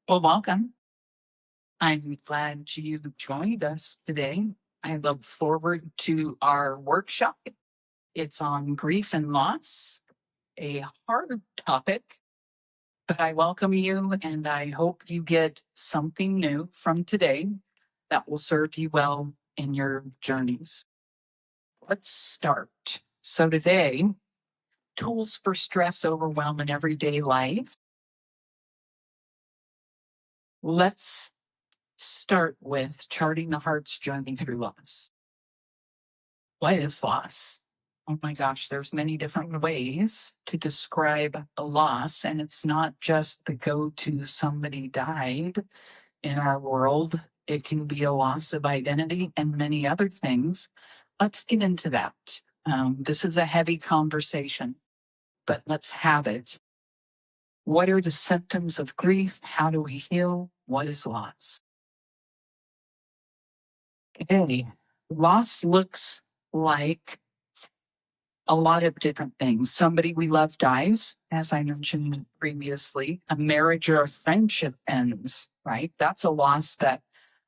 Well, welcome. I'm glad you joined us today. I look forward to our workshop. It's on grief and loss, a hard topic, but I welcome you and I hope you get something new from today that will serve you well in your journeys. Let's start. So, today, tools for stress, overwhelm, in everyday life. Let's start with charting the heart's journey through loss. What is loss? Oh my gosh, there's many different ways to describe a loss, and it's not just the go-to somebody died in our world. It can be a loss of identity and many other things. Let's get into that. This is a heavy conversation, but let's have it. What are the symptoms of grief? How do we heal? What is loss? Okay, loss looks like a lot of different things. Somebody we love dies, as I mentioned previously. A marriage or a friendship ends, right? That's a loss that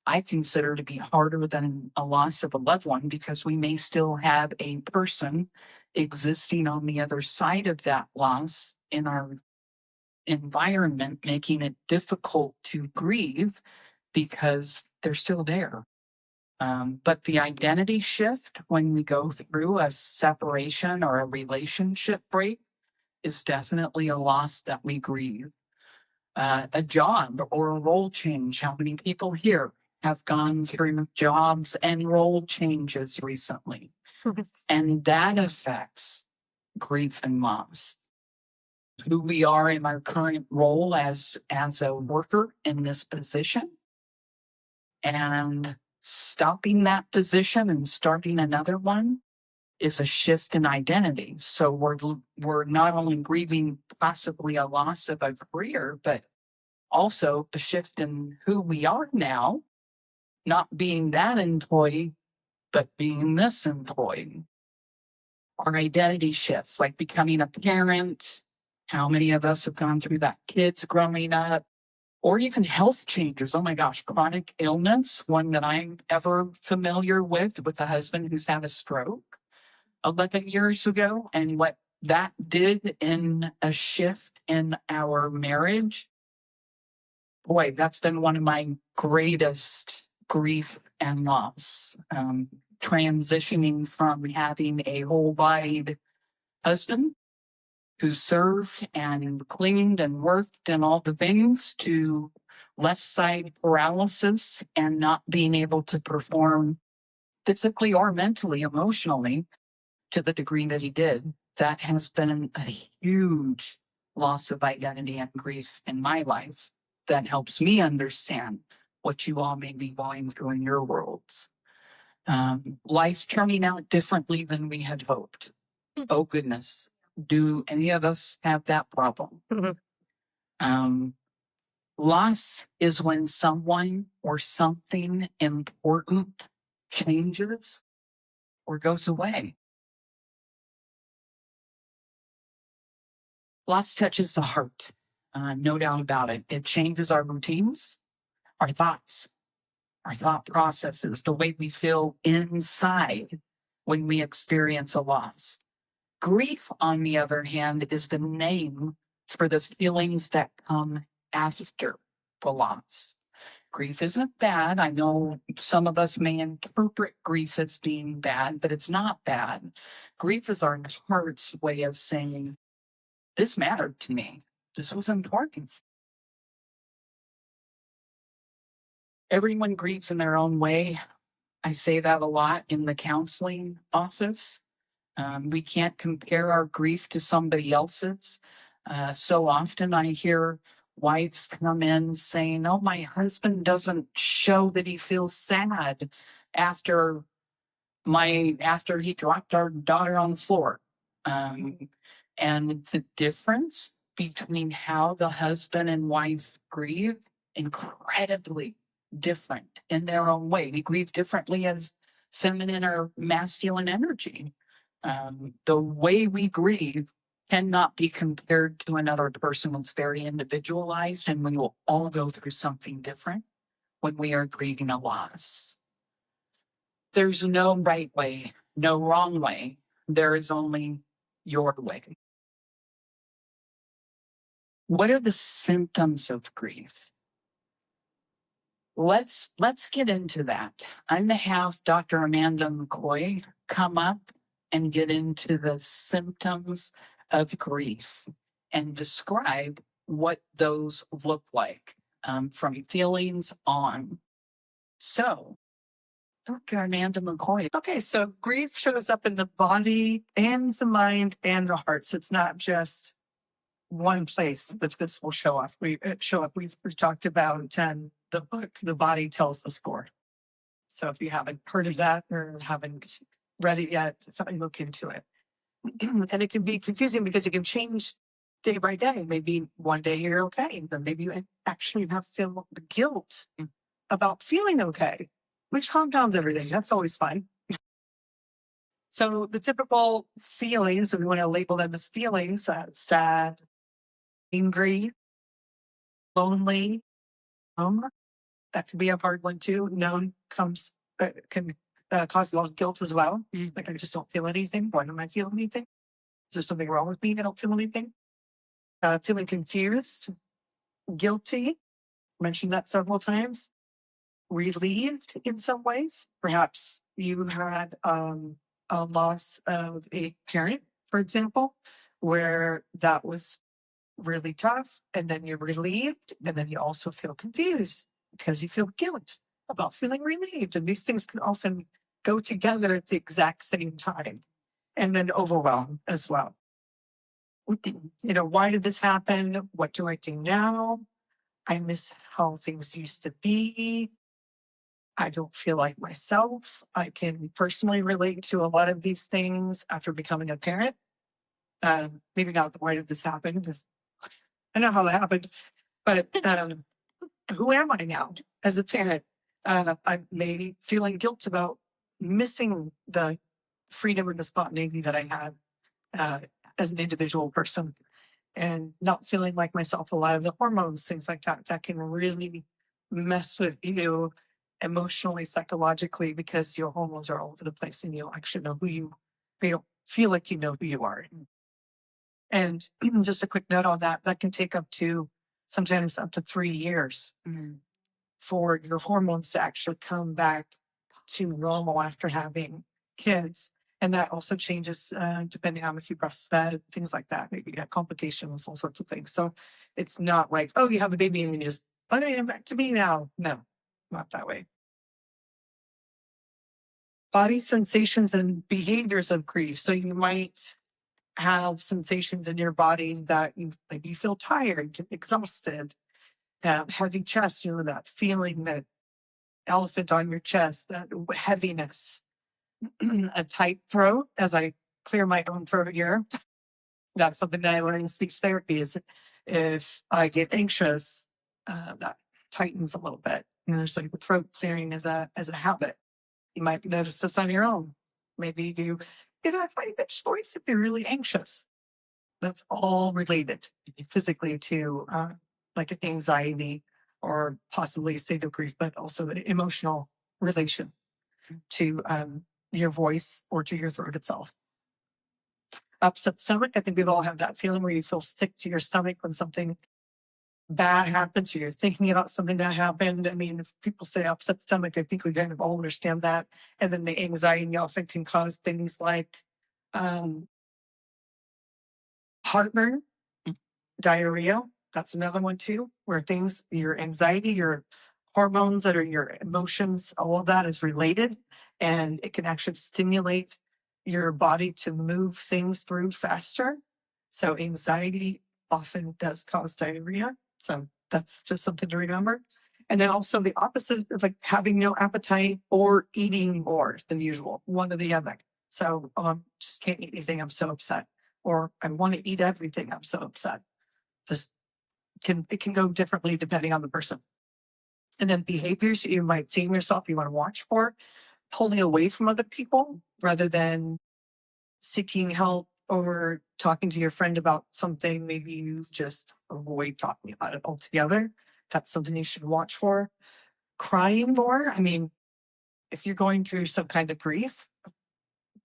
I consider to be harder than a loss of a loved one because we may still have a person existing on the other side of that loss in our environment, making it difficult to grieve because they're still there. But the identity shift when we go through a separation or a relationship break is definitely a loss that we grieve. A job or a role change. How many people here have gone through jobs and role changes recently? And that affects grief and loss. Who we are in our current role as a worker in this position, and stopping that position and starting another one is a shift in identity. So we're not only grieving possibly a loss of a career, but also a shift in who we are now, not being that employee, but being this employee. Our identity shifts, like becoming a parent. How many of us have gone through that? Kids growing up, or even health changes. Oh my gosh, chronic illness, one that I'm ever familiar with a husband who's had a stroke 11 years ago, and what that did in a shift in our marriage. Boy, that's been one of my greatest grief and loss. Transitioning from having a whole-bodied husband who served and cleaned and worked and all the things to left side paralysis and not being able to perform physically or mentally, emotionally to the degree that he did. That has been a huge loss of identity and grief in my life that helps me understand what you all may be going through in your worlds. Life turning out differently than we had hoped. Oh, goodness. Do any of us have that problem? Um, Loss is when someone or something important changes or goes away. Loss touches the heart, no doubt about it. It changes our routines, our thoughts, our thought processes, the way we feel inside when we experience a loss. Grief, on the other hand, is the name for the feelings that come after the loss. Grief isn't bad. I know some of us may interpret grief as being bad, but it's not bad. Grief is our heart's way of saying, this mattered to me. This was important. Everyone grieves in their own way. I say that a lot in the counseling office. We can't compare our grief to somebody else's. So often I hear wives come in saying, oh, my husband doesn't show that he feels sad after he dropped our daughter on the floor. And the difference between how the husband and wife grieve, incredibly different in their own way. We grieve differently as feminine or masculine energy. The way we grieve cannot be compared to another person. It's very individualized, and we will all go through something different when we are grieving a loss. There's no right way, no wrong way. There is only your way. What are the symptoms of grief? Let's get into that. I'm going to have Dr. Amanda McCoy come up and get into the symptoms of grief and describe what those look like, from feelings on. So, Dr. Amanda McCoy. Okay, so grief shows up in the body and the mind and the heart. So it's not just one place that this will show up. We've talked about the book, The Body Tells the Score. So if you haven't heard of that or haven't read it yet, look into it. And it can be confusing because it can change day by day. Maybe one day you're okay, then maybe you actually have feel the guilt about feeling okay, which compounds everything. That's always fun. So the typical feelings, if we want to label them as feelings, sad, angry, lonely, that can be a hard one too. Can cause a lot of guilt as well. Like I just don't feel anything. Why don't I feel anything? Is there something wrong with me? I don't feel anything. Feeling confused, guilty. Mentioned that several times. Relieved in some ways. Perhaps you had a loss of a parent, for example, where that was really tough, and then you're relieved, and then you also feel confused because you feel guilt about feeling relieved. And these things can often go together at the exact same time. And then overwhelm as well. Why did this happen? What do I do now? I miss how things used to be. I don't feel like myself. I can personally relate to a lot of these things after becoming a parent. Maybe not why did this happen, because I know how that happened, but who am I now as a parent? I'm maybe feeling guilt about missing the freedom and the spontaneity that I had as an individual person, and not feeling like myself. A lot of the hormones, things like that can really mess with you emotionally, psychologically, because your hormones are all over the place and you don't actually know you don't feel like you know who you are. And just a quick note on that can take sometimes up to 3 years for your hormones to actually come back to normal after having kids. And that also changes depending on if you breastfed, things like that. Maybe you got complications, all sorts of things. So it's not like, oh, you have a baby and you just, okay, I'm back to me now. No, not that way. Body sensations and behaviors of grief. So you might have sensations in your body that maybe you feel tired, exhausted, heavy chest, that feeling, that elephant on your chest, that heaviness, a tight throat, as I clear my own throat here. That's something that I learned in speech therapy is if I get anxious, that tightens a little bit. There's like throat clearing as a habit. You might notice this on your own. Maybe you get a high pitched voice if you're really anxious. That's all related physically to like anxiety or possibly a state of grief, but also an emotional relation to your voice or to your throat itself. Upset stomach. I think we've all had that feeling where you feel sick to your stomach when something bad happens, or you're thinking about something that happened. I mean, if people say upset stomach, I think we kind of all understand that. And then the anxiety often can cause things like heartburn, diarrhea. That's another one too, where your anxiety, your hormones that are your emotions, all of that is related, and it can actually stimulate your body to move things through faster. So anxiety often does cause diarrhea. So that's just something to remember. And then also the opposite of like having no appetite or eating more than usual, one or the other. So just can't eat anything, I'm so upset. Or I want to eat everything, I'm so upset. It can go differently depending on the person. And then behaviors you might see in yourself, you want to watch for, pulling away from other people rather than seeking help, or talking to your friend about something, maybe you just avoid talking about it altogether. That's something you should watch for. Crying more. I mean, if you're going through some kind of grief,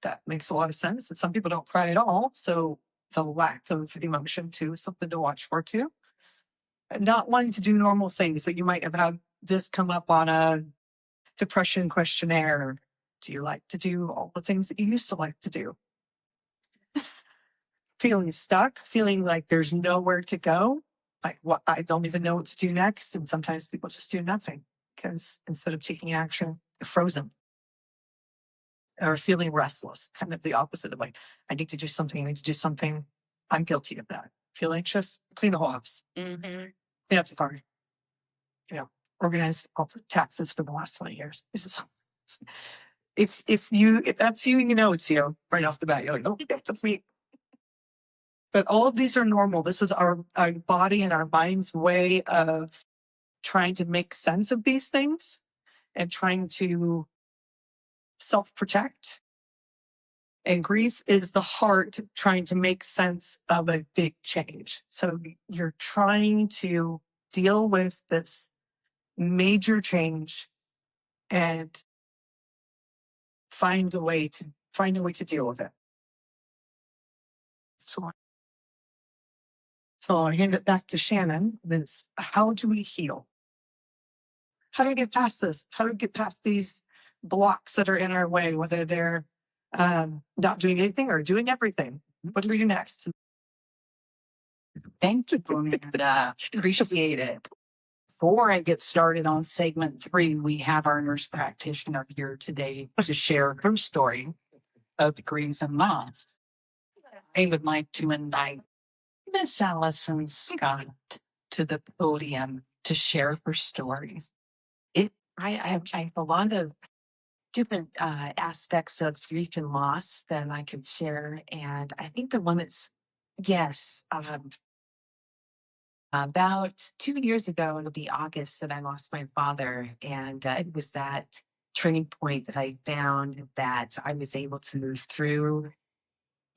that makes a lot of sense. And some people don't cry at all. So the lack of emotion too is something to watch for too. And not wanting to do normal things. So you might have had this come up on a depression questionnaire. Do you like to do all the things that you used to like to do? Feeling stuck, feeling like there's nowhere to go. Like, what, I don't even know what to do next. And sometimes people just do nothing because instead of taking action, they're frozen or feeling restless, kind of the opposite of like, I need to do something, I need to do something. I'm guilty of that. Feel anxious, clean the whole house, clean up the car, organize all the taxes for the last 20 years. This is if that's you, it's you right off the bat. You're like, oh, yeah, that's me. But all of these are normal. This is our body and our mind's way of trying to make sense of these things and trying to self-protect. And grief is the heart trying to make sense of a big change. So you're trying to deal with this major change and find a way to deal with it. So I hand it back to Shannon. It's how do we heal? How do we get past this? How do we get past these blocks that are in our way, whether they're not doing anything or doing everything? What do we do next? Thank you, Brenda. Appreciate it. Before I get started on segment 3, we have our nurse practitioner here today to share her story of grief and loss. I would like to invite Miss Allison Scott to the podium to share her story. I have a lot of different aspects of grief and loss that I could share. And I think the one that's, about 2 years ago, it'll be August, that I lost my father. And it was that turning point that I found that I was able to move through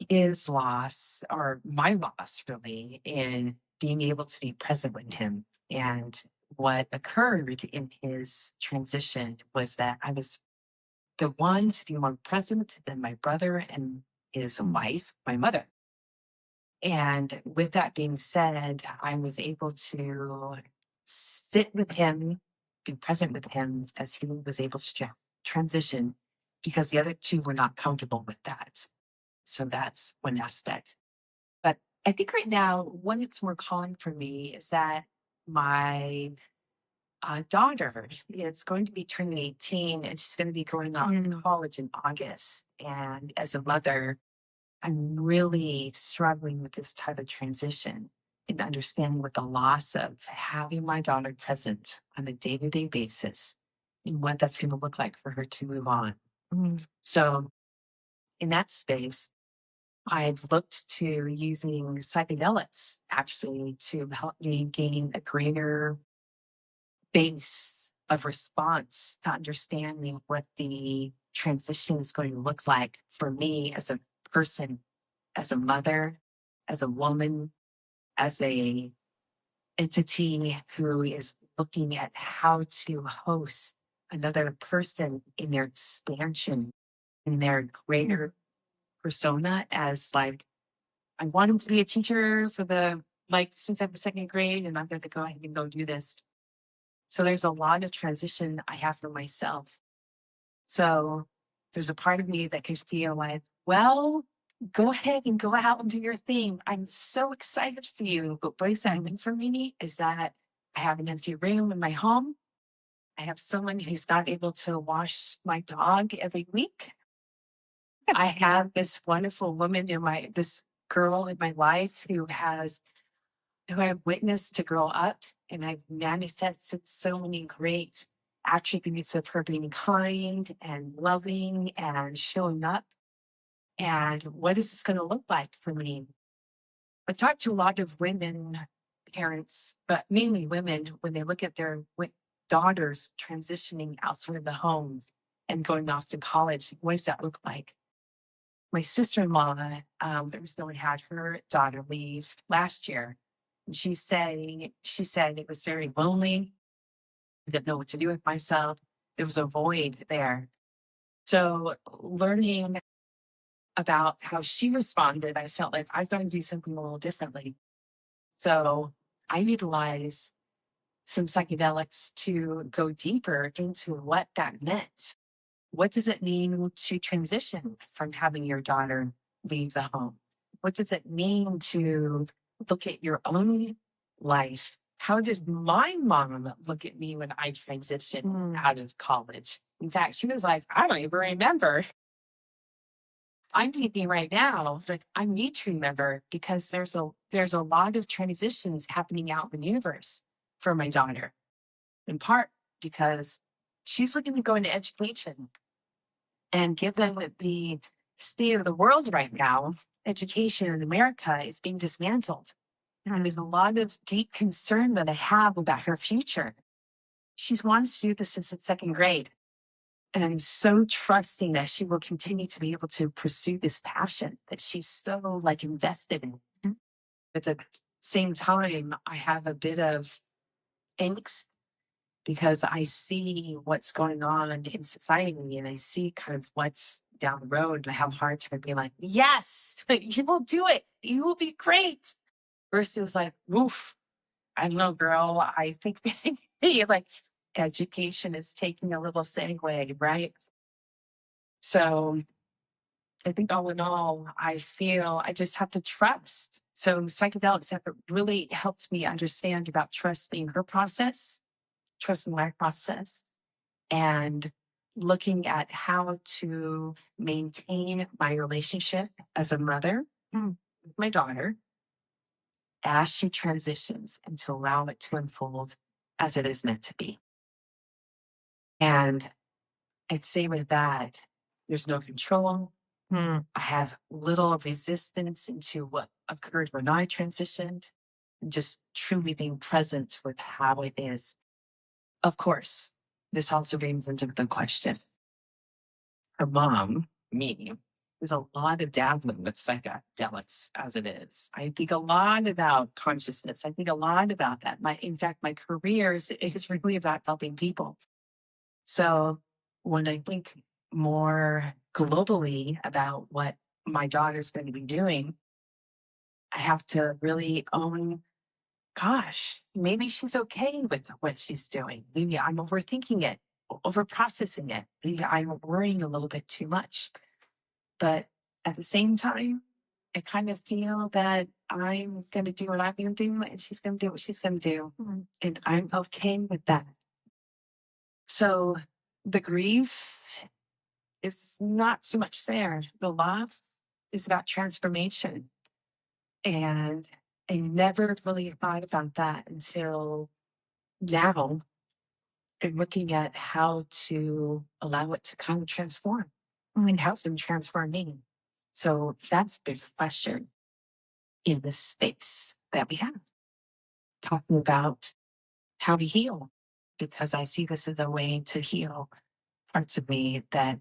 his loss, or my loss really, in being able to be present with him. And what occurred in his transition was that I was the one to be more present than my brother and his wife, my mother. And with that being said, I was able to sit with him, be present with him as he was able to transition, because the other two were not comfortable with that. So that's one aspect. But I think right now, one that's more calling for me is that my daughter is going to be turning 18, and she's going to be going off to college in August. And as a mother, I'm really struggling with this type of transition and understanding what the loss of having my daughter present on a day-to-day basis and what that's going to look like for her to move on. So in that space, I've looked to using psychedelics actually to help me gain a greater base of response to understanding what the transition is going to look like for me as a person, as a mother, as a woman, as a entity who is looking at how to host another person in their expansion, in their greater persona, as like, I want him to be a teacher since I'm second grade, and I'm going to go ahead and go do this. So there's a lot of transition I have for myself. So there's a part of me that can feel like, well, go ahead and go out and do your thing. I'm so excited for you. But what does that mean for me is that I have an empty room in my home. I have someone who's not able to wash my dog every week. I have this wonderful woman this girl in my life who I've witnessed to grow up, and I've manifested so many great attributes of her being kind and loving and showing up. And what is this going to look like for me? I talked to a lot of women, parents, but mainly women, when they look at their daughters transitioning outside of the home and going off to college. What does that look like? my sister-in-law recently had her daughter leave last year. And she said it was very lonely. I didn't know what to do with myself. There was a void there. So learning about how she responded, I felt like I've got to do something a little differently. So I utilized some psychedelics to go deeper into what that meant. What does it mean to transition from having your daughter leave the home? What does it mean to look at your own life? How did my mom look at me when I transitioned out of college? In fact, she was like, I don't even remember. I'm thinking right now, like I need to remember because there's a lot of transitions happening out in the universe for my daughter, in part because she's looking to go into education. And given the state of the world right now, education in America is being dismantled. And there's a lot of deep concern that I have about her future. She wants to do this since second grade. And I'm so trusting that she will continue to be able to pursue this passion that she's so like invested in. At the same time, I have a bit of angst because I see what's going on in society and I see kind of what's down the road. And I have a hard time being like, yes, you will do it. You will be great. Versus like, woof, I don't know, girl. I think like education is taking a little segue, right? So I think all in all, I feel I just have to trust. So psychedelics have really helped me understand about trusting her process, trusting my process, and looking at how to maintain my relationship as a mother with my daughter as she transitions and to allow it to unfold as it is meant to be. And I'd say with that, there's no control. I have little resistance into what occurred when I transitioned, and just truly being present with how it is. Of course, this also brings into the question. Her mom, me, there's a lot of dabbling with psychedelics as it is. I think a lot about consciousness. I think a lot about that. In fact, my career is really about helping people. So when I think more globally about what my daughter's going to be doing, I have to really own, gosh, maybe she's okay with what she's doing. Maybe I'm overthinking it, over processing it. Maybe I'm worrying a little bit too much. But at the same time, I kind of feel that I'm going to do what I'm going to do and she's going to do what she's going to do. And I'm okay with that. So the grief is not so much there. The loss is about transformation. And I never really thought about that until now and looking at how to allow it to kind of transform and how to transform me. So that's a big question in this space that we have, talking about how to heal, because I see this as a way to heal parts of me that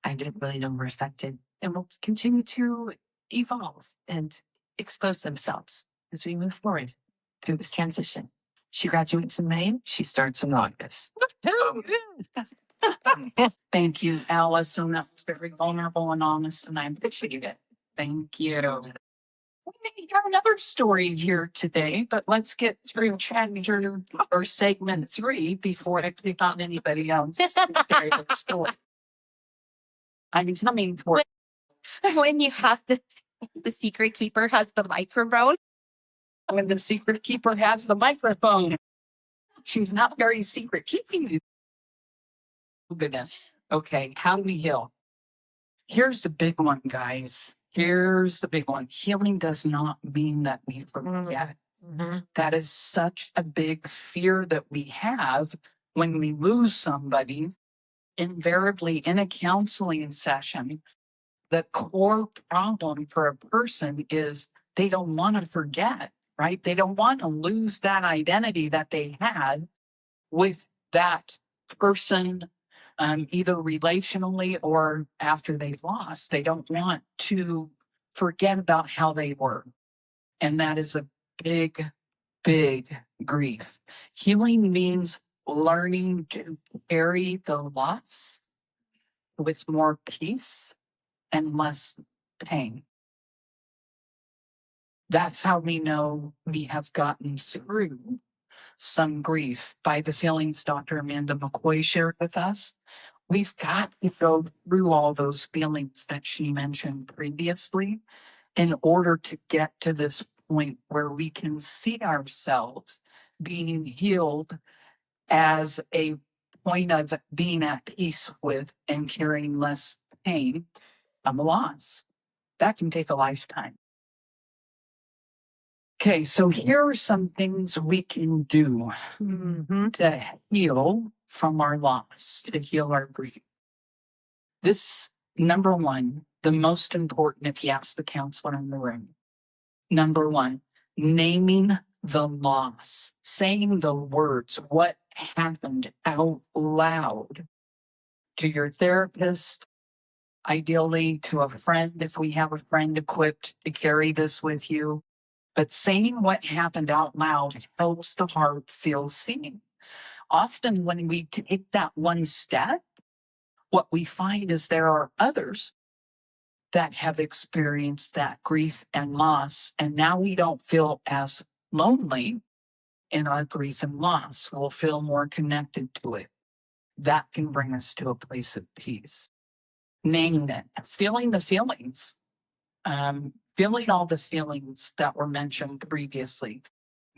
I didn't really know were affected and will continue to evolve and expose themselves as we move forward through this transition. She graduates in May. She starts in August. Thank you, Alice. And that's very vulnerable and honest, and I appreciate it. Thank you. We may have another story here today, but let's get through chapter or segment 3 before I pick on anybody else. Story. I'm coming for when you have the secret keeper has the microphone. when the secret keeper has the microphone. She's not very secret keeping you. Oh, goodness. Okay, how do we heal? Here's the big one, guys. Here's the big one. Healing does not mean that we forget. That is such a big fear that we have when we lose somebody. Invariably, in a counseling session, the core problem for a person is they don't want to forget, right? They don't want to lose that identity that they had with that person either relationally or after they've lost. They don't want to forget about how they were. And that is a big, big grief. Healing means learning to carry the loss with more peace and less pain. That's how we know we have gotten through some grief by the feelings Dr. Amanda McCoy shared with us. We've got to go through all those feelings that she mentioned previously in order to get to this point where we can see ourselves being healed as a point of being at peace with and carrying less pain from a loss. That can take a lifetime. Okay, so here are some things we can do to heal from our loss, to heal our grief. This, number one, the most important if you ask the counselor in the room. Number one, naming the loss, saying the words, what happened out loud to your therapist, ideally to a friend if we have a friend equipped to carry this with you. But saying what happened out loud helps the heart feel seen. Often when we take that one step, what we find is there are others that have experienced that grief and loss, and now we don't feel as lonely in our grief and loss. We'll feel more connected to it. That can bring us to a place of peace. Naming it, feeling the feelings, feeling all the feelings that were mentioned previously.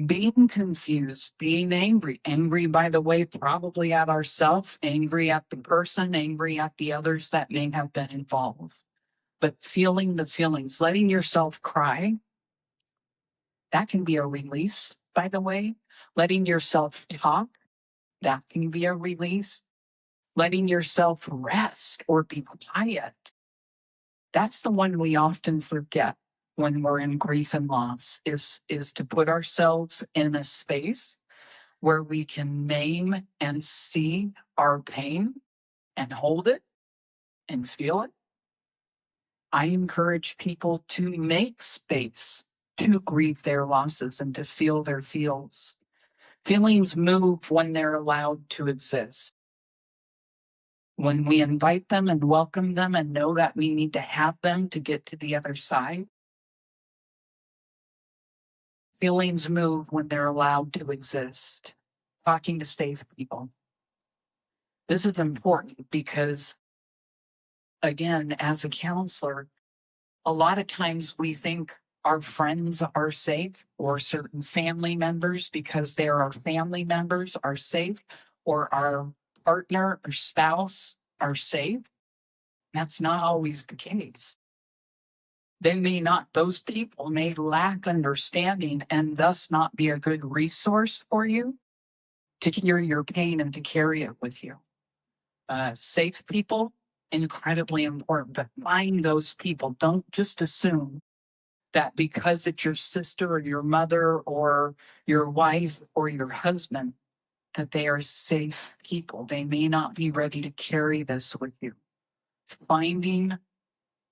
Being confused, being angry, by the way, probably at ourselves, angry at the person, angry at the others that may have been involved. But feeling the feelings, letting yourself cry, that can be a release, by the way. Letting yourself talk, that can be a release. Letting yourself rest or be quiet, that's the one we often forget when we're in grief and loss, is to put ourselves in a space where we can name and see our pain and hold it and feel it. I encourage people to make space to grieve their losses and to feel their feels. Feelings move when they're allowed to exist. When we invite them and welcome them and know that we need to have them to get to the other side, feelings move when they're allowed to exist. Talking to safe people. This is important because, again, as a counselor, a lot of times we think our friends are safe or certain family members, because they're our family members, are safe, or our partner or spouse are safe. That's not always the case. Those people may lack understanding and thus not be a good resource for you to hear your pain and to carry it with you. Safe people, incredibly important, but find those people. Don't just assume that because it's your sister or your mother or your wife or your husband, that they are safe people. They may not be ready to carry this with you. Finding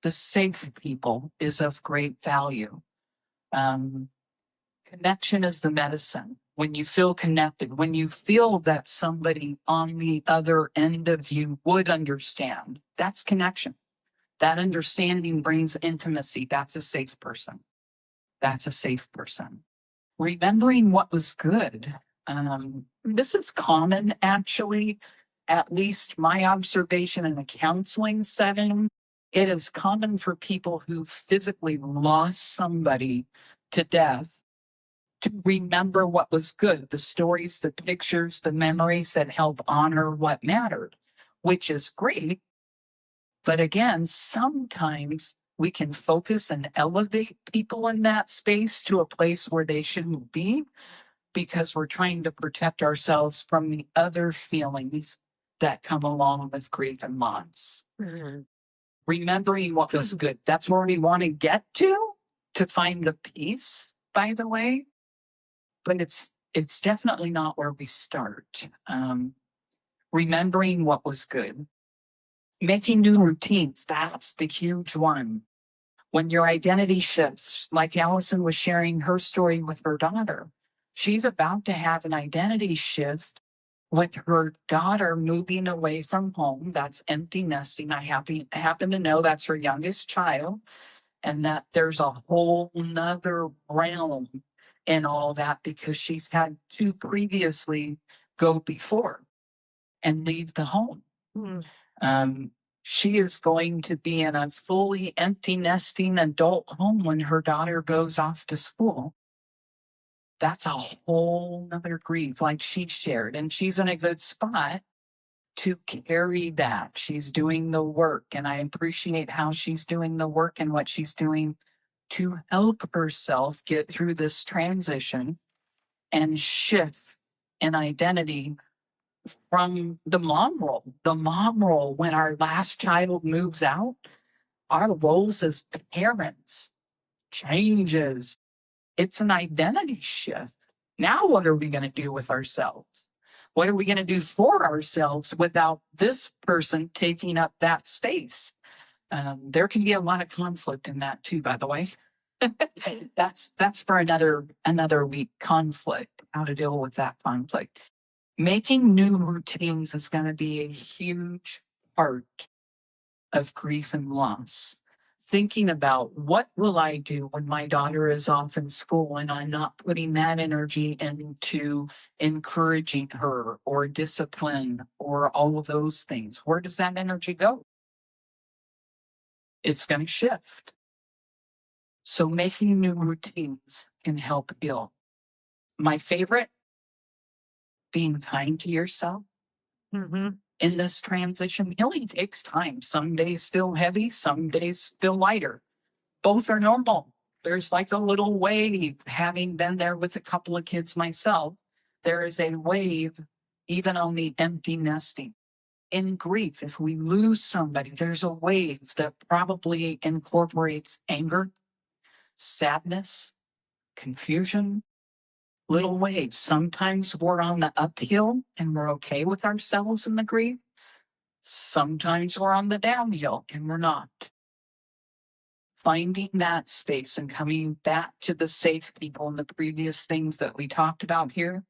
the safe people is of great value. Connection is the medicine. When you feel connected, when you feel that somebody on the other end of you would understand, that's connection. That understanding brings intimacy. That's a safe person. That's a safe person. Remembering what was good. This is common, actually, at least my observation in a counseling setting. It is common for people who physically lost somebody to death to remember what was good, the stories, the pictures, the memories that help honor what mattered, which is great. But again, sometimes we can focus and elevate people in that space to a place where they shouldn't be, because we're trying to protect ourselves from the other feelings that come along with grief and loss. Remembering what was good. That's where we want to get to find the peace, by the way. But it's definitely not where we start. remembering what was good, making new routines. That's the huge one. When your identity shifts, like Allison was sharing her story with her daughter, she's about to have an identity shift with her daughter moving away from home. That's empty nesting. I happen to know that's her youngest child, and that there's a whole nother realm in all that because she's had two previously go before and leave the home. Um, she is going to be in a fully empty nesting adult home when her daughter goes off to school. That's a whole nother grief, like she shared, and she's in a good spot to carry that. She's doing the work, and I appreciate how she's doing the work and what she's doing to help herself get through this transition and shift an identity from the mom role. The mom role, when our last child moves out, our roles as parents changes. It's an identity shift. Now, what are we going to do with ourselves? What are we going to do for ourselves without this person taking up that space? There can be a lot of conflict in that too, by the way. That's for another week. Conflict, how to deal with that conflict. Making new routines is going to be a huge part of grief and loss. Thinking about what will I do when my daughter is off in school and I'm not putting that energy into encouraging her or discipline or all of those things. Where does that energy go? It's going to shift. So making new routines can help heal. My favorite, being kind to yourself. In this transition, healing takes time. Some days feel heavy, some days feel lighter. Both are normal. There's like a little wave. Having been there with a couple of kids myself, there is a wave even on the empty nesting. In grief, if we lose somebody, there's a wave that probably incorporates anger, sadness, confusion, little waves. Sometimes we're on the uphill and we're okay with ourselves in the grief. Sometimes we're on the downhill and we're not. Finding that space and coming back to the safe people and the previous things that we talked about here,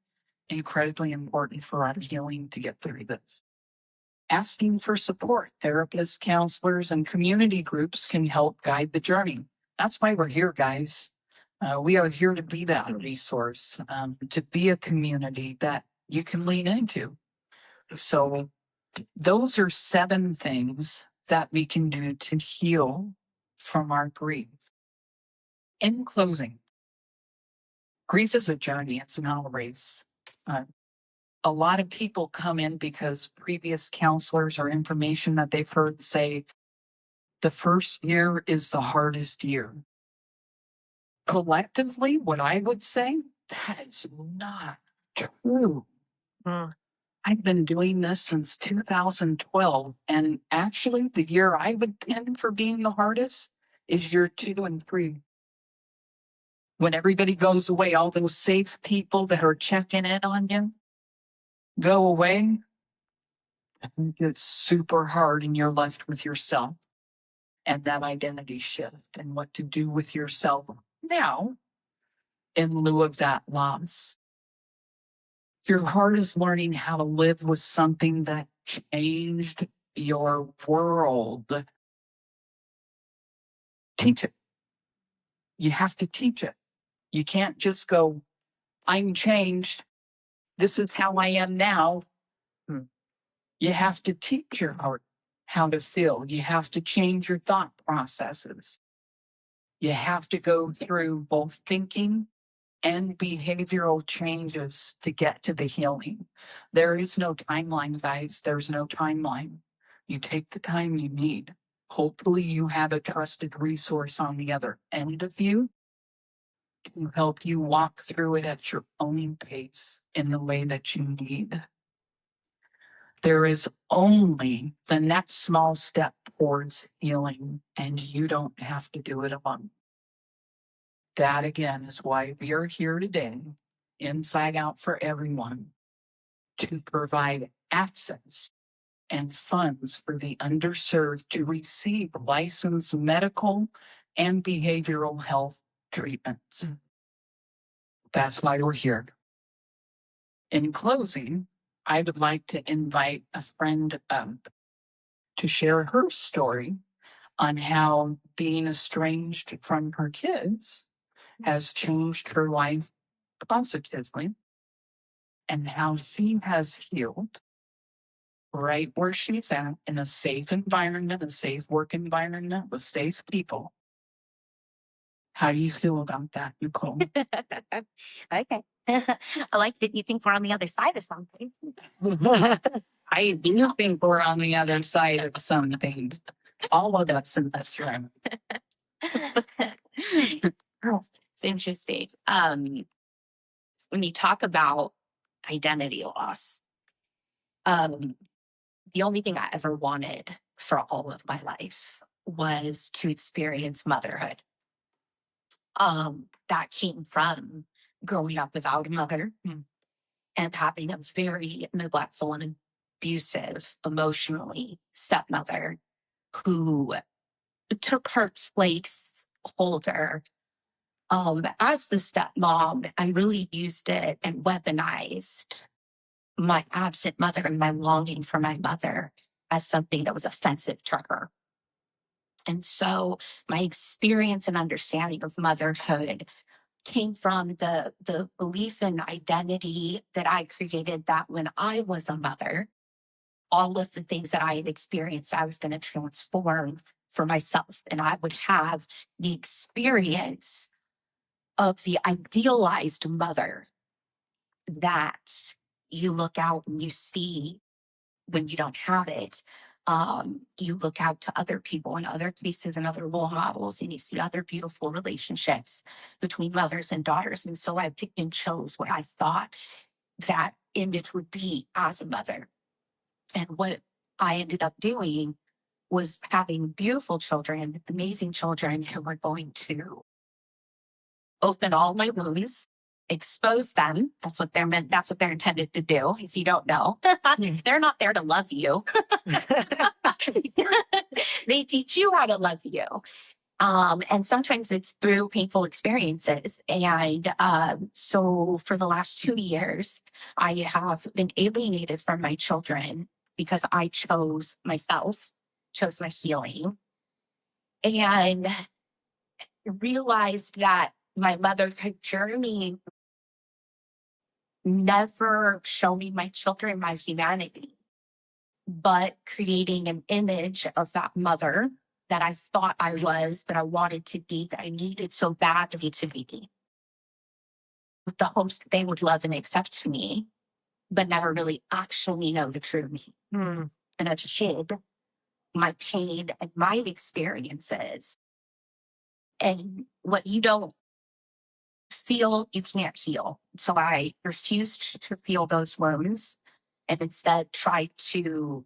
incredibly important for our healing to get through this. Asking for support, therapists, counselors, and community groups can help guide the journey. That's why we're here, guys. We are here to be that resource, to be a community that you can lean into. So those are 7 things that we can do to heal from our grief. In closing, grief is a journey, it's not a race. A lot of people come in because previous counselors or information that they've heard say the first year is the hardest year. Collectively, what I would say, that is not true. I've been doing this since 2012, and actually the year I would tend for being the hardest is year 2 and 3. When everybody goes away, all those safe people that are checking in on you go away, it's super hard and you're left with yourself and that identity shift and what to do with yourself now in lieu of that loss. Your heart is learning how to live with something that changed your world. Teach it. You have to teach it. You can't just go, I'm changed. This is how I am now. You have to teach your heart how to feel. You have to change your thought processes. You have to go through both thinking and behavioral changes to get to the healing. There is no timeline, guys. There's no timeline. You take the time you need. Hopefully you have a trusted resource on the other end of you to help you walk through it at your own pace in the way that you need. There is only the next small step towards healing, and you don't have to do it alone. That again is why we are here today, Inside Out for Everyone, to provide access and funds for the underserved to receive licensed medical and behavioral health treatments. That's why we're here. In closing, I would like to invite a friend up to share her story on how being estranged from her kids has changed her life positively and how she has healed right where she's at in a safe environment, a safe work environment with safe people. How do you feel about that, Nicole? Okay. I like that you think we're on the other side of something. I do think we're on the other side of something. All of us in this room. It's interesting. When you talk about identity loss, the only thing I ever wanted for all of my life was to experience motherhood. That came from growing up without a mother and having a very neglectful and abusive, emotionally stepmother who took her place older. As the stepmom, I really used it and weaponized my absent mother and my longing for my mother as something that was offensive to her. And so my experience and understanding of motherhood came from the belief and identity that I created that when I was a mother, all of the things that I had experienced, I was going to transform for myself. And I would have the experience of the idealized mother that you look out and you see when you don't have it. You look out to other people and other cases and other role models, and you see other beautiful relationships between mothers and daughters. And so I picked and chose what I thought that image would be as a mother. And what I ended up doing was having beautiful children, amazing children who were going to open all my wounds, expose them. That's what they're meant. That's what they're intended to do. If you don't know, they're not there to love you. They teach you how to love you. And sometimes it's through painful experiences. And so for the last 2 years, I have been alienated from my children because I chose myself, chose my healing, and realized that my motherhood journey never showing my children my humanity, but creating an image of that mother that I thought I was, that I wanted to be, that I needed so badly to be, with the hopes that they would love and accept me, but never really actually know the true me. And I hid my pain and my experiences. And what you don't feel, you can't heal. So I refused to feel those wounds and instead tried to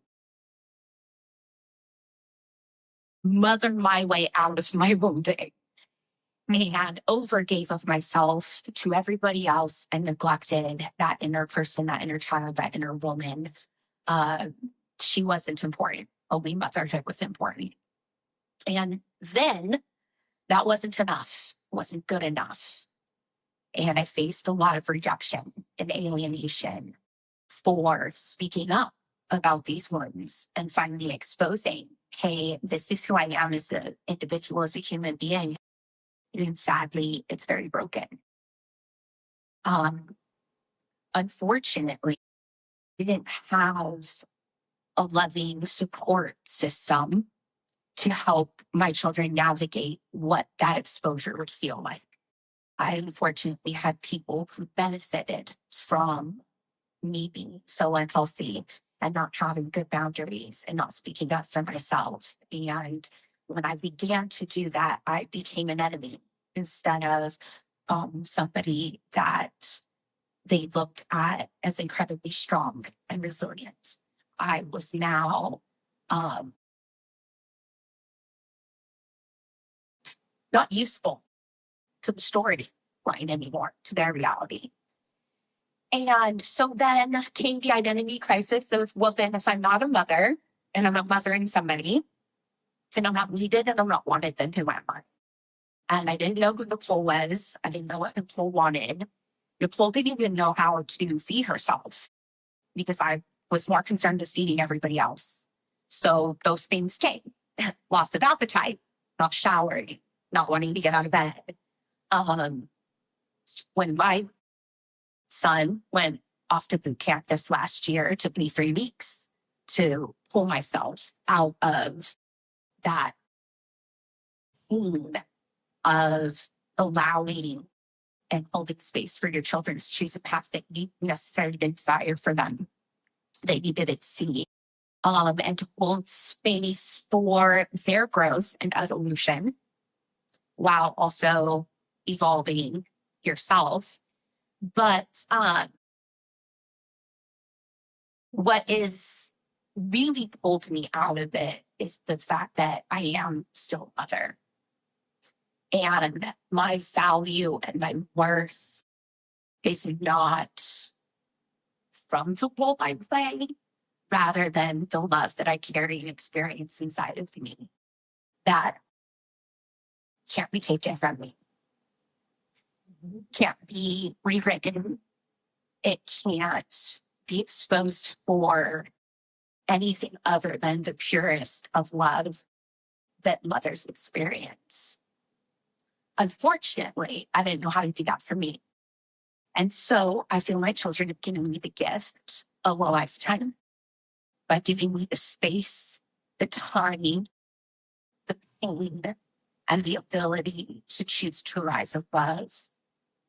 mother my way out of my wounding, and overgave of myself to everybody else and neglected that inner person, that inner child, that inner woman. She wasn't important. Only motherhood was important. And then that wasn't enough, wasn't good enough. And I faced a lot of rejection and alienation for speaking up about these wounds and finally exposing, hey, this is who I am as an individual, as a human being. And sadly, it's very broken. Unfortunately, I didn't have a loving support system to help my children navigate what that exposure would feel like. I unfortunately had people who benefited from me being so unhealthy and not having good boundaries and not speaking up for myself. And when I began to do that, I became an enemy instead of somebody that they looked at as incredibly strong and resilient. I was now not useful to the storyline anymore, to their reality. And so then came the identity crisis of, well, then if I'm not a mother and I'm not mothering somebody, then I'm not needed and I'm not wanted, then who am I? And I didn't know who Nicole was. I didn't know what Nicole wanted. Nicole didn't even know how to feed herself because I was more concerned with feeding everybody else. So those things came. Loss of appetite, not showering, not wanting to get out of bed. When my son went off to boot camp this last year, it took me 3 weeks to pull myself out of that pain of allowing and holding space for your children to choose a path that you necessarily didn't desire for them, that you didn't see. And to hold space for their growth and evolution while also evolving yourself. But what is really pulled me out of it is the fact that I am still a mother. And my value and my worth is not from the role I play, rather than the love that I carry and experience inside of me that can't be taken from me, can't be rewritten. It can't be exposed for anything other than the purest of love that mothers experience. Unfortunately, I didn't know how to do that for me. And so I feel my children have given me the gift of a lifetime by giving me the space, the time, the pain, and the ability to choose to rise above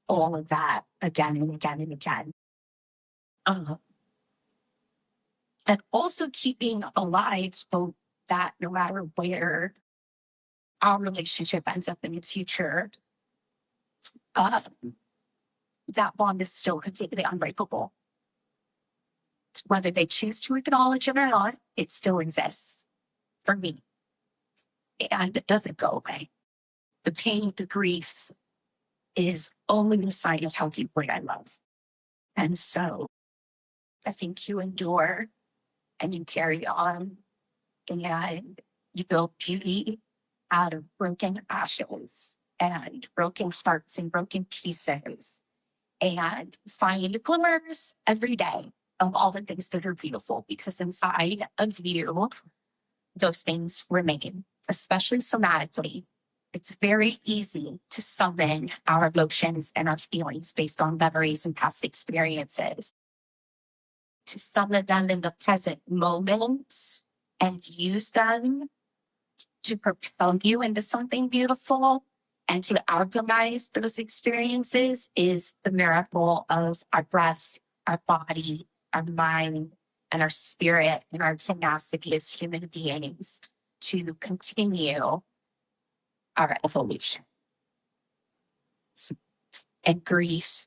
all of that again and again and again. And also keeping alive hope that no matter where our relationship ends up in the future, that bond is still completely unbreakable. Whether they choose to acknowledge it or not, it still exists for me. And it doesn't go away. The pain, the grief is only a sign of how deeply I love. And so I think you endure and you carry on and you build beauty out of broken ashes and broken hearts and broken pieces, and find glimmers every day of all the things that are beautiful, because inside of you, those things remain, especially somatically. It's very easy to summon our emotions and our feelings based on memories and past experiences, to summon them in the present moment and use them to propel you into something beautiful and to alchemize those experiences is the miracle of our breath, our body, our mind, and our spirit and our tenacity as human beings to continue our evolution. And grief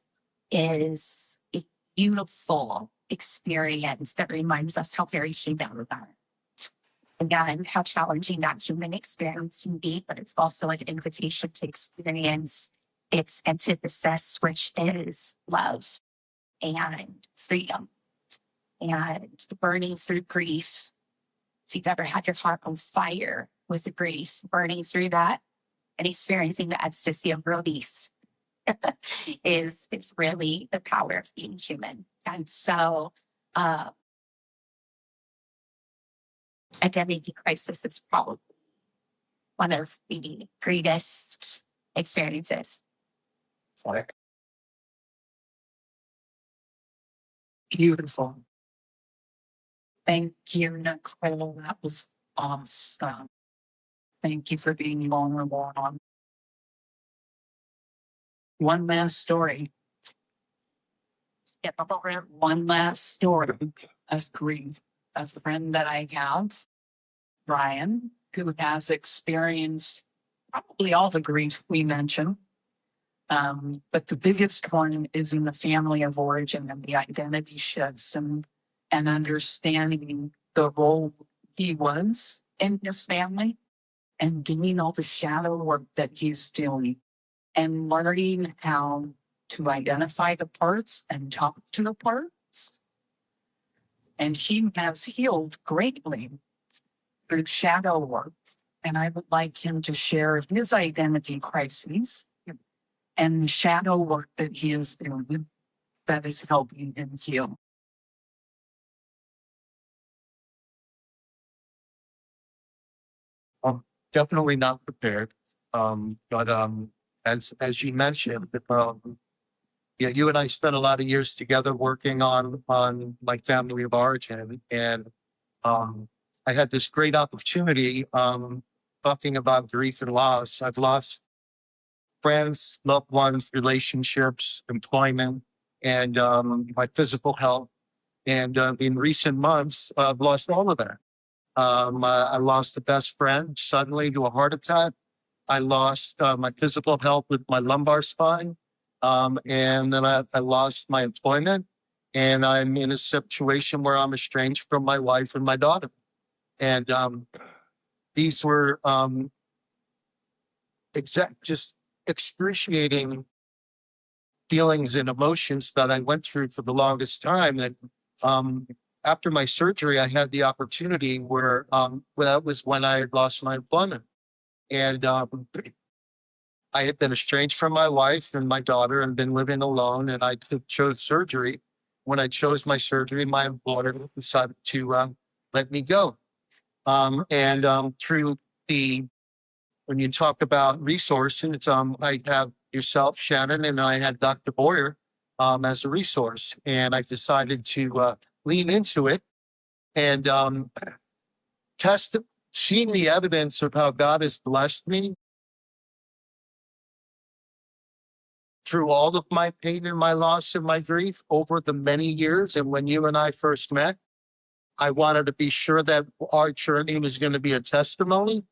is a beautiful experience that reminds us how very human we are. Again, how challenging that human experience can be, but it's also an invitation to experience its antithesis, which is love and freedom and burning through grief. If you've ever had your heart on fire with the grief, burning through that and experiencing the ecstasy of relief is really the power of being human. And so identity crisis is probably one of the greatest experiences. Beautiful. Thank you, Nicole. That was awesome. Thank you for being vulnerable. One last story. One last story of grief. A friend that I have, Brian, who has experienced probably all the grief we mentioned. But the biggest one is in the family of origin and the identity shifts and understanding the role he was in his family and doing all the shadow work that he's doing and learning how to identify the parts and talk to the parts. And he has healed greatly through shadow work. And I would like him to share his identity crises and the shadow work that he is doing that is helping him heal. Definitely not prepared. But as you mentioned, yeah, you and I spent a lot of years together working on my family of origin, and I had this great opportunity talking about grief and loss. I've lost friends, loved ones, relationships, employment, and my physical health. And in recent months, I've lost all of that. I lost a best friend suddenly to a heart attack. I lost my physical health with my lumbar spine. And then I lost my employment. And I'm in a situation where I'm estranged from my wife and my daughter. And these were just excruciating feelings and emotions that I went through for the longest time. And after my surgery, I had the opportunity where that was when I had lost my employment. And I had been estranged from my wife and my daughter and been living alone. And I chose surgery. When I chose my surgery, my employer decided to let me go. Through when you talk about resources, I have yourself, Shannon, and I had Dr. Boyer as a resource. And I decided to lean into it and seeing the evidence of how God has blessed me through all of my pain and my loss and my grief over the many years. And when you and I first met, I wanted to be sure that our journey was going to be a testimony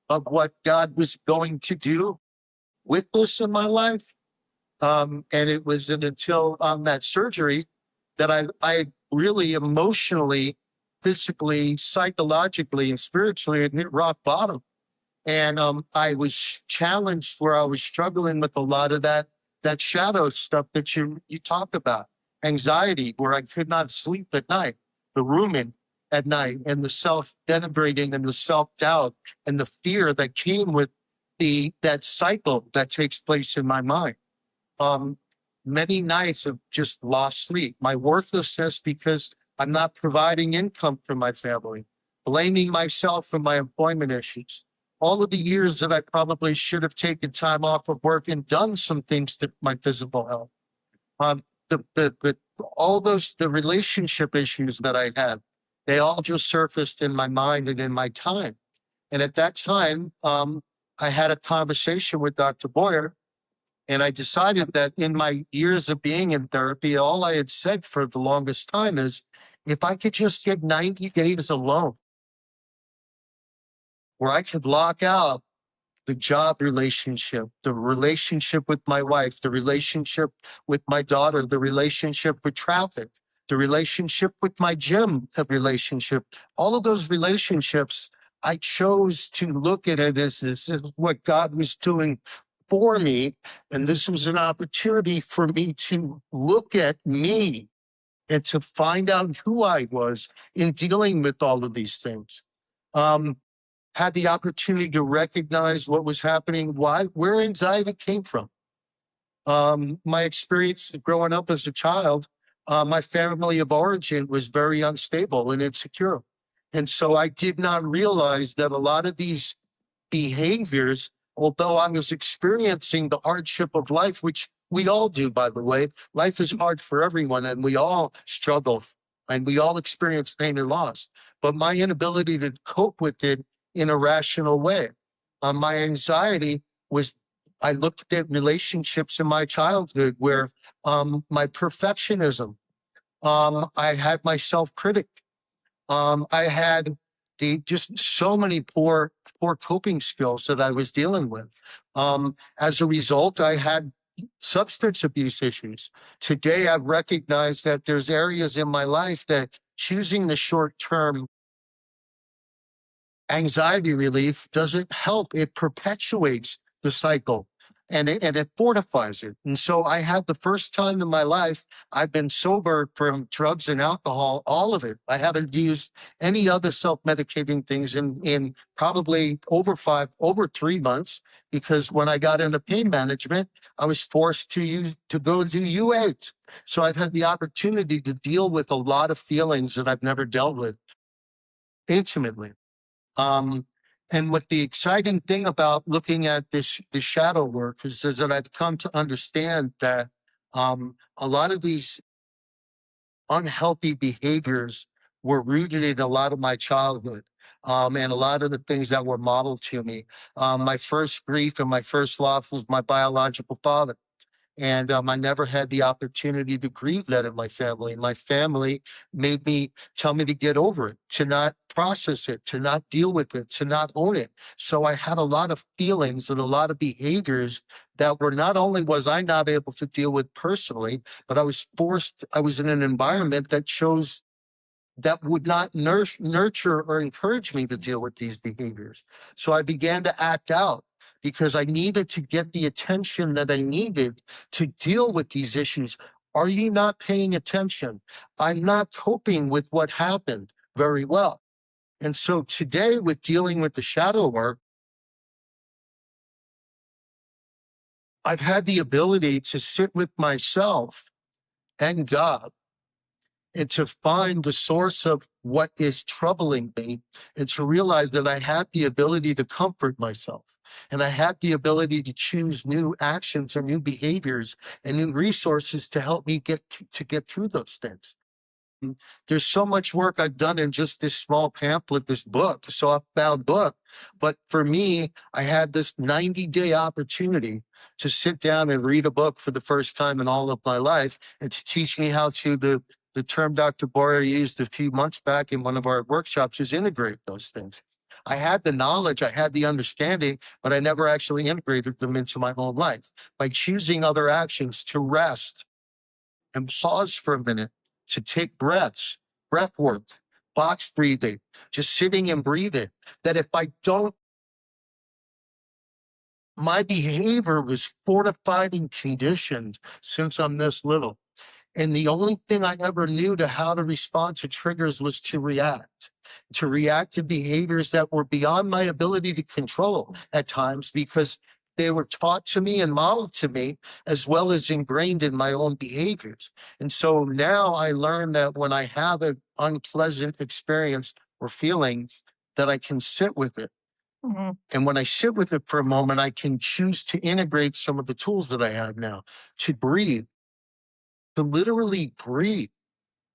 of what God was going to do with us in my life. And it wasn't until that surgery that I really emotionally, physically, psychologically, and spiritually hit rock bottom. And I was challenged where I was struggling with a lot of that shadow stuff that you talk about. Anxiety, where I could not sleep at night, the rooming at night, and the self-denigrating and the self-doubt and the fear that came with that cycle that takes place in my mind. Many nights of just lost sleep, my worthlessness because I'm not providing income for my family, blaming myself for my employment issues. All of the years that I probably should have taken time off of work and done some things to my physical health. The relationship issues that I had, they all just surfaced in my mind and in my time. And at that time, I had a conversation with Dr. Boyer, and I decided that in my years of being in therapy, all I had said for the longest time is, if I could just get 90 days alone, where I could lock out the job relationship, the relationship with my wife, the relationship with my daughter, the relationship with traffic, the relationship with my gym relationship, all of those relationships, I chose to look at it as this is what God was doing for me. And this was an opportunity for me to look at me and to find out who I was in dealing with all of these things. Had the opportunity to recognize what was happening, where anxiety came from. My experience growing up as a child, my family of origin was very unstable and insecure. And so I did not realize that a lot of these behaviors, although I was experiencing the hardship of life, which we all do, by the way, life is hard for everyone and we all struggle and we all experience pain and loss. But my inability to cope with it in a rational way, my anxiety was, I looked at relationships in my childhood where my perfectionism, I had my self-critic, I had just so many poor coping skills that I was dealing with. As a result, I had substance abuse issues. Today, I've recognized that there's areas in my life that choosing the short-term anxiety relief doesn't help. It perpetuates the cycle. and it fortifies it. And so I had the first time in my life, I've been sober from drugs and alcohol, all of it. I haven't used any other self-medicating things in probably over 3 months, because when I got into pain management, I was forced to go do U8. So I've had the opportunity to deal with a lot of feelings that I've never dealt with intimately. And what the exciting thing about looking at this shadow work is that I've come to understand that a lot of these unhealthy behaviors were rooted in a lot of my childhood, and a lot of the things that were modeled to me. My first grief and my first loss was my biological father. And I never had the opportunity to grieve that in my family. My family made me tell me to get over it, to not process it, to not deal with it, to not own it. So I had a lot of feelings and a lot of behaviors that were, not only was I not able to deal with personally, but I was in an environment that would not nurture or encourage me to deal with these behaviors. So I began to act out because I needed to get the attention that I needed to deal with these issues. Are you not paying attention? I'm not coping with what happened very well. And so today, with dealing with the shadow work, I've had the ability to sit with myself and God and to find the source of what is troubling me, and to realize that I have the ability to comfort myself, and I have the ability to choose new actions or new behaviors and new resources to help me get through those things. There's so much work I've done in just this small pamphlet, this book, soft-bound book. But for me, I had this 90-day opportunity to sit down and read a book for the first time in all of my life, and to teach me how to, the term Dr. Boyer used a few months back in one of our workshops, is integrate those things. I had the knowledge, I had the understanding, but I never actually integrated them into my own life. By choosing other actions, to rest and pause for a minute, to take breaths, breath work, box breathing, just sitting and breathing, that if I don't, my behavior was fortified and conditioned since I'm this little. And the only thing I ever knew to how to respond to triggers was to react to behaviors that were beyond my ability to control at times, because they were taught to me and modeled to me, as well as ingrained in my own behaviors. And so now I learn that when I have an unpleasant experience or feeling, that I can sit with it. And when I sit with it for a moment, I can choose to integrate some of the tools that I have now, to breathe, to literally breathe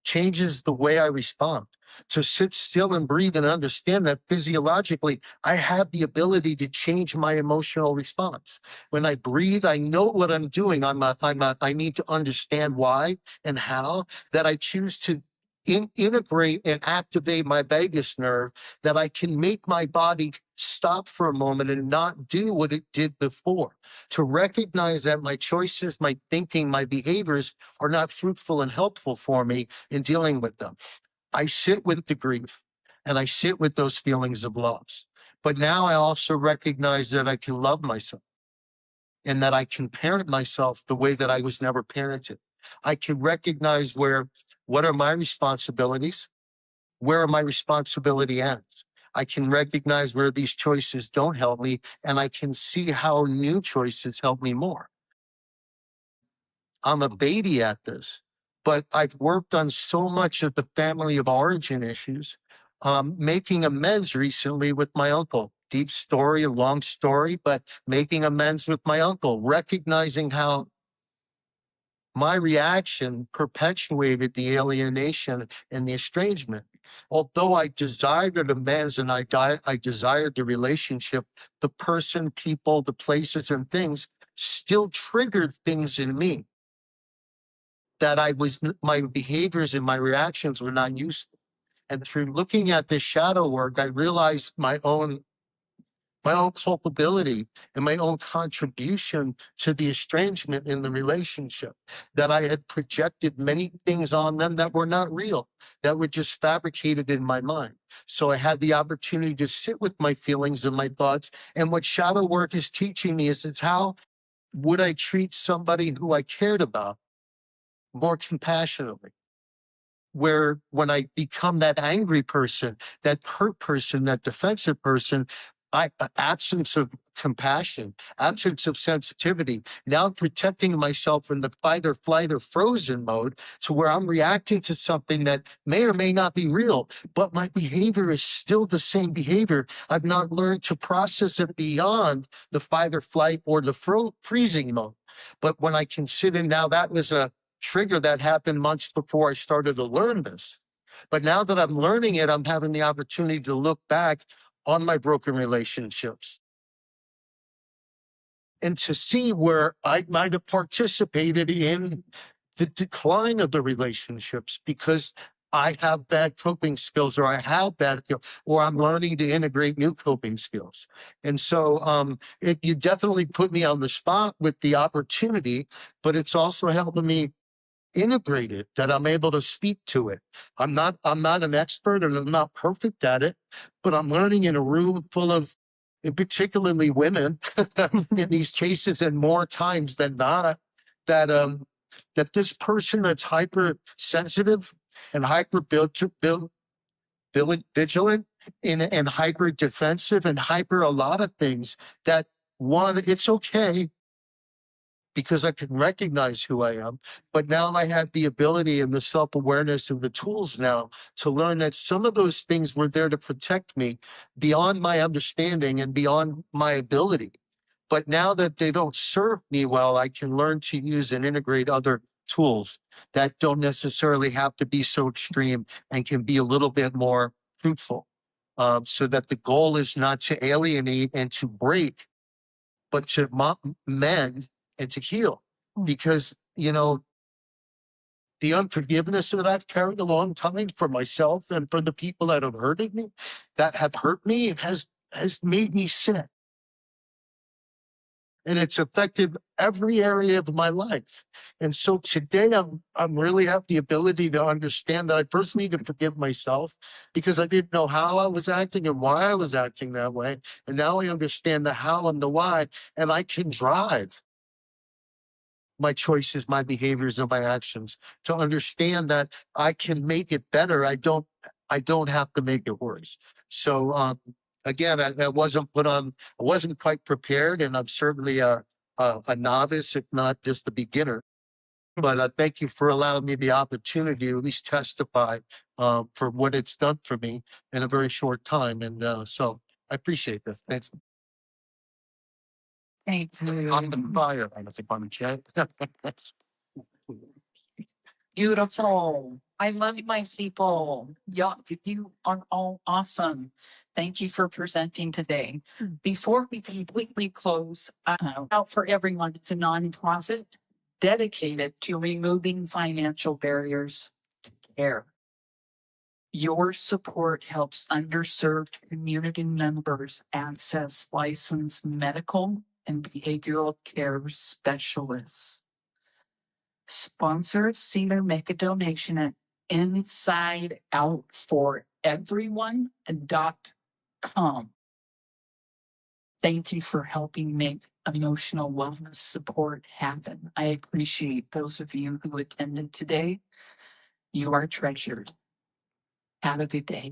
changes the way I respond. To sit still and breathe and understand that physiologically, I have the ability to change my emotional response. When I breathe, I know what I'm doing. I need to understand why and how, that I choose to integrate and activate my vagus nerve, that I can make my body stop for a moment and not do what it did before. To recognize that my choices, my thinking, my behaviors are not fruitful and helpful for me in dealing with them. I sit with the grief and I sit with those feelings of loss. But now I also recognize that I can love myself, and that I can parent myself the way that I was never parented. I can recognize what are my responsibilities, where my responsibility ends. I can recognize where these choices don't help me, and I can see how new choices help me more. I'm a baby at this, but I've worked on so much of the family of origin issues, making amends recently with my uncle. Deep story, a long story, but making amends with my uncle, recognizing how my reaction perpetuated the alienation and the estrangement. Although I desired amends and I desired the relationship, the person, people, the places, and things still triggered things in me that my behaviors and my reactions were not useful. And through looking at this shadow work, I realized my own culpability and my own contribution to the estrangement in the relationship, that I had projected many things on them that were not real, that were just fabricated in my mind. So I had the opportunity to sit with my feelings and my thoughts. And what shadow work is teaching me is it's how would I treat somebody who I cared about more compassionately? Where when I become that angry person, that hurt person, that defensive person, absence of compassion, absence of sensitivity. Now I'm protecting myself in the fight or flight or frozen mode, to where I'm reacting to something that may or may not be real, but my behavior is still the same behavior. I've not learned to process it beyond the fight or flight or the freezing mode. But when I consider now, that was a trigger that happened months before I started to learn this. But now that I'm learning it, I'm having the opportunity to look back on my broken relationships and to see where I might have participated in the decline of the relationships because I have bad coping skills, or I have bad, or I'm learning to integrate new coping skills. And so you definitely put me on the spot with the opportunity, but it's also helping me integrate it, that I'm able to speak to it. I'm not an expert and I'm not perfect at it, but I'm learning in a room full of, particularly women in these cases, and more times than not, that that this person that's hypersensitive and vigilant and hyper defensive and hyper a lot of things, that one, it's okay because I can recognize who I am. But now I have the ability and the self-awareness and the tools now to learn that some of those things were there to protect me beyond my understanding and beyond my ability. But now that they don't serve me well, I can learn to use and integrate other tools that don't necessarily have to be so extreme and can be a little bit more fruitful. So that the goal is not to alienate and to break, but to mend and to heal. Because, the unforgiveness that I've carried a long time for myself and for the people that have hurted me, that have hurt me, has made me sick. And it's affected every area of my life. And so today I'm really have the ability to understand that I first need to forgive myself, because I didn't know how I was acting and why I was acting that way. And now I understand the how and the why, and I can drive my choices, my behaviors, and my actions to understand that I can make it better. I don't have to make it worse. So again, I wasn't I wasn't quite prepared, and I'm certainly a novice, if not just a beginner. But thank you for allowing me the opportunity to at least testify for what it's done for me in a very short time. And so I appreciate this. Thanks. Thank you. On the fire, on the chat. Beautiful. I love my people. You are all awesome. Thank you for presenting today. Before we completely close out for everyone, it's a nonprofit dedicated to removing financial barriers to care. Your support helps underserved community members access licensed medical and behavioral care specialists. Sponsors see them make a donation at insideoutforeveryone.com. Thank you for helping make emotional wellness support happen. I appreciate those of you who attended today. You are treasured. Have a good day.